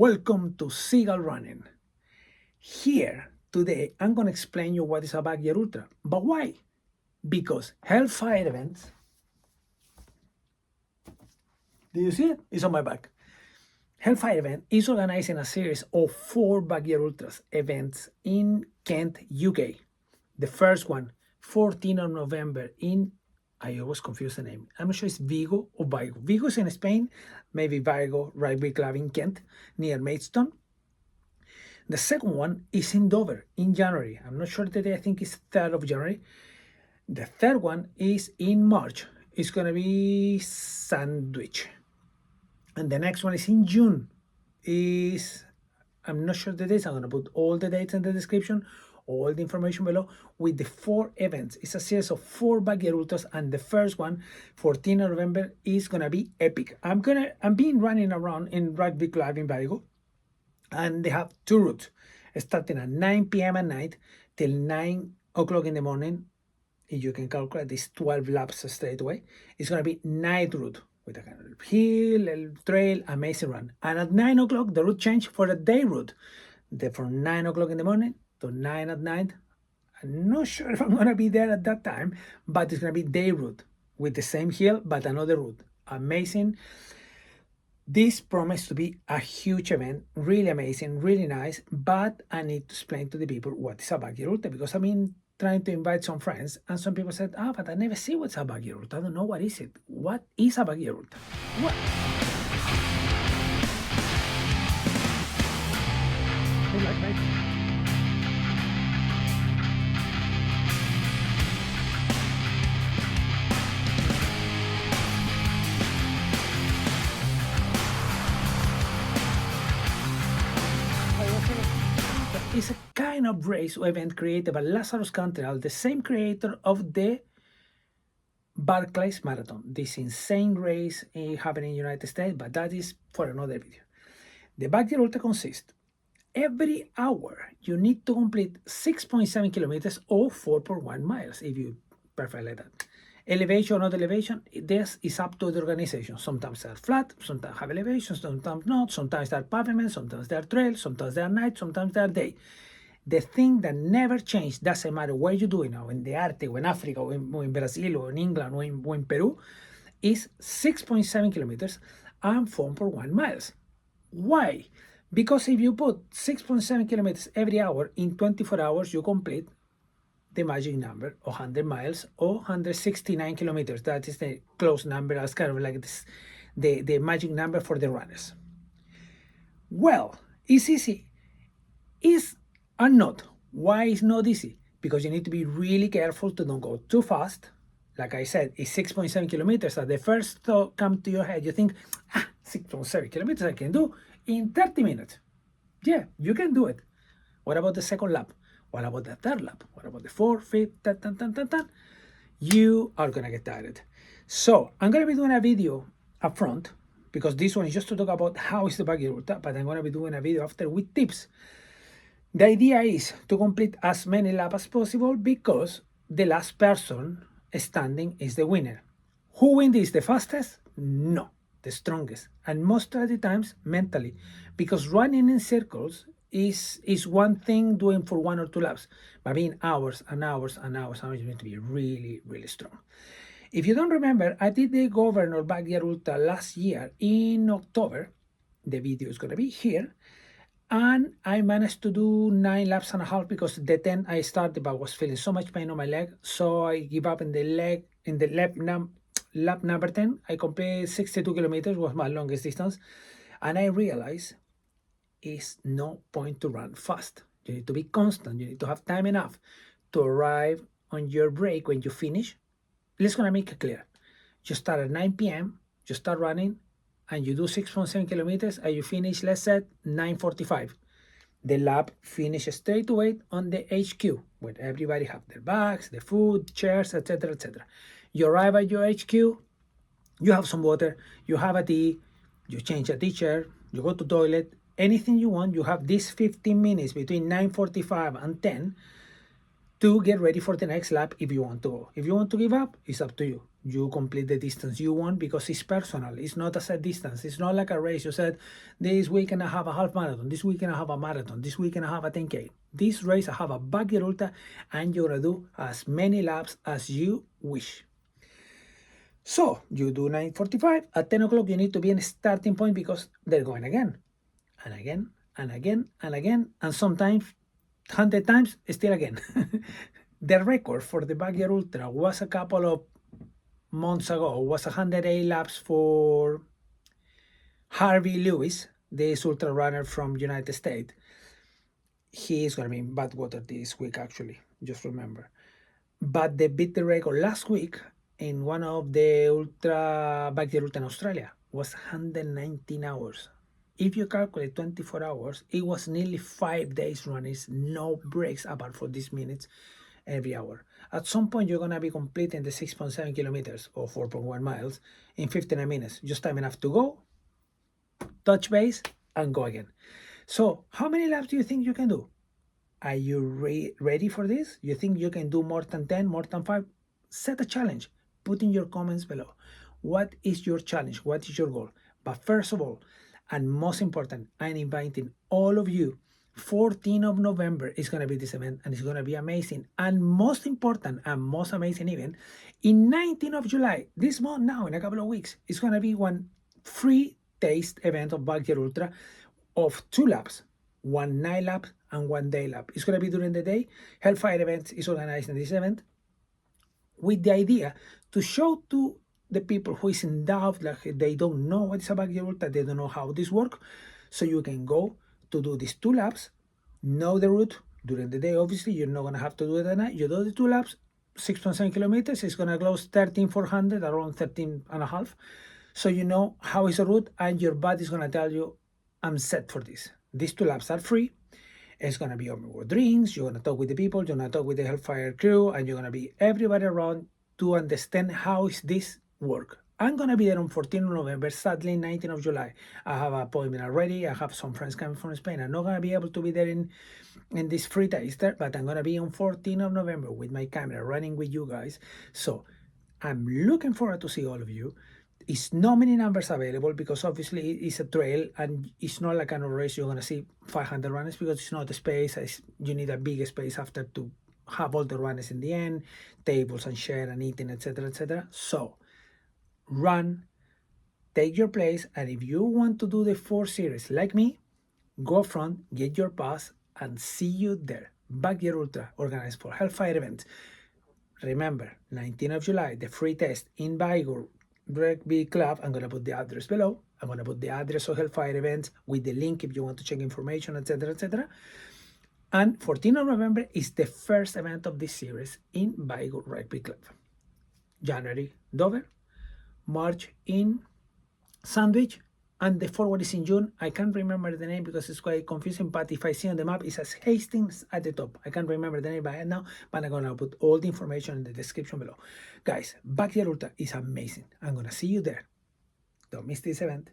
Welcome to Seagull Running. Here, today, I'm going to explain you what is a backyard ultra. But why? Because Hellfire events, do you see it? It's on my back. Hellfire event is organizing a series of 4 backyard ultras events in Kent, UK. The first one, 14th of November in, I always confuse the name. I'm not sure it's Vigo or Vigo. Vigo is in Spain, maybe Vigo Rugby Club in Kent, near Maidstone. The second one is in Dover in January. I'm not sure the day, I think it's 3rd of January. The third one is in March. It's going to be Sandwich. And the next one is in June. I'm not sure the dates. I'm going to put all the dates in the description, all the information below with the 4 events. It's a series of 4 backyard ultras, and the first one, 14th of November, is going to be epic. I'm being running around in Rugby Club in Vigo, and they have 2 routes, starting at 9 p.m. at night till 9 o'clock in the morning. If you can calculate this 12 laps straight away, it's going to be night route with a kind of hill, a trail, amazing run. And at 9 o'clock, the route change for a day route. From 9 o'clock in the morning to 9 at night. I'm not sure if I'm going to be there at that time, but it's going to be day route with the same hill, but another route. Amazing. This promised to be a huge event, really amazing, really nice, but I need to explain to the people what is a backyard ultra, because I've been trying to invite some friends, and some people said, but I never see what's a backyard ultra. I don't know what is it. What is a backyard ultra? What? You like that? It's a kind of race or event created by Lazarus Cantrell, the same creator of the Barclays Marathon. This insane race happening in the United States, but that is for another video. The backyard ultra consists, every hour you need to complete 6.7 kilometers or 4.1 miles, if you prefer like that. Elevation or not elevation, this is up to the organization. Sometimes they're flat, sometimes have elevation, sometimes not, sometimes they're pavement, sometimes they're trails, sometimes they're night, sometimes they're day. The thing that never changes, doesn't matter where you do it now, in the Arctic, or in Africa, or in Brazil, or in England, or in Peru, is 6.7 kilometers and 4.1 miles. Why? Because if you put 6.7 kilometers every hour, in 24 hours, you complete the magic number of 100 miles or 169 kilometers. That is the close number, as kind of like this, the magic number for the runners. Well, it's easy. Is and not. Why is not easy? Because you need to be really careful to don't go too fast. Like I said, it's 6.7 kilometers. At the first thought come to your head, you think, 6.7 kilometers I can do in 30 minutes. Yeah, you can do it. What about the second lap? What about the third lap? What about the 4th, 5th, You are going to get tired. So I'm going to be doing a video up front, because this one is just to talk about how is the backyard ultra, but I'm going to be doing a video after with tips. The idea is to complete as many laps as possible, because the last person standing is the winner. Who wins this? The fastest? No, the strongest. And most of the times, mentally, because running in circles is one thing, doing for 1 or 2 laps, but being hours and hours and hours, you need to be really, really strong. If you don't remember, I did the Governor Backyard Ultra last year in October. The video is going to be here. And I managed to do 9 laps and a half, because the 10 I started, but I was feeling so much pain on my leg. So I give up in the lap number 10. I completed 62 kilometers, was my longest distance. And I realized it's no point to run fast. You need to be constant. You need to have time enough to arrive on your break when you finish. Let's gonna make it clear. You start at 9 p.m., you start running, and you do 6.7 kilometers, and you finish, let's say, 9:45. The lap finishes straight away on the HQ, where everybody have their bags, the food, chairs, etc., etc. You arrive at your HQ, you have some water, you have a tea, you change a t-shirt, you go to toilet, anything you want. You have these 15 minutes between 9:45 and 10 to get ready for the next lap if you want to go. If you want to give up, it's up to you. You complete the distance you want because it's personal. It's not a set distance. It's not like a race. You said, this weekend I have a half marathon. This weekend I have a marathon. This weekend I have a 10K. This race I have a backyard ultra, and you're going to do as many laps as you wish. So you do 9:45. At 10 o'clock, you need to be in a starting point because they're going again and again and again and again. And sometimes 100 times, still again. The record for the Backyard Ultra was a couple of months ago, was 108 laps for Harvey Lewis, this ultra runner from United States. He is going to be in Badwater this week, actually, just remember. But they beat the record last week in one of the Backyard Ultra in Australia, was 119 hours. If you calculate 24 hours, it was nearly 5 days running, no breaks apart for these minutes every hour. At some point, you're going to be completing the 6.7 kilometers or 4.1 miles in 59 minutes. Just time enough to go, touch base, and go again. So how many laps do you think you can do? Are you ready for this? You think you can do more than 10, more than 5? Set a challenge. Put in your comments below. What is your challenge? What is your goal? But first of all, and most important, I'm inviting all of you. 14th of November is going to be this event, and it's going to be amazing. And most important, and most amazing even, in 19th of July, this month now, in a couple of weeks, it's going to be one free taste event of Backyard Ultra of 2 laps, 1 night lap and 1 day lap. It's going to be during the day. Hellfire Events is organizing this event with the idea to show to the people who is in doubt, like they don't know what is a Backyard Ultra, they don't know how this works, so you can go to do these 2 laps, know the route during the day. Obviously, you're not going to have to do it at night. You do the 2 laps, 6.7 kilometers. It's going to close 13,400, around 13 and a half. So you know how is the route, and your body is going to tell you, I'm set for this. These 2 laps are free. It's going to be over drinks. You're going to talk with the people. You're going to talk with the Hellfire crew, and you're going to be everybody around to understand how is this work. I'm going to be there on 14th of November, sadly 19th of July. I have an appointment already. I have some friends coming from Spain. I'm not going to be able to be there in this free taster, but I'm going to be on 14th of November with my camera running with you guys. So I'm looking forward to see all of you. It's not many numbers available because obviously it's a trail, and it's not like a kind of race you're going to see 500 runners because it's not a space. You need a big space after to have all the runners in the end, tables and share and eating, etc., etc. So run, take your place, and if you want to do the 4 series like me, go front, get your pass, and see you there. Backyard Ultra, organized for Hellfire Events. Remember, 19th of July, the free test in Vigo Rugby Club. I'm going to put the address below. I'm going to put the address of Hellfire Events with the link if you want to check information, etc., etc. And 14th of November is the first event of this series in Vigo Rugby Club. January, Dover. March in Sandwich, and the forward is in June. I can't remember the name because it's quite confusing, but if I see on the map, it says Hastings at the top. I can't remember the name by now, but I'm going to put all the information in the description below. Guys, Backyard Ultra is amazing. I'm going to see you there. Don't miss this event.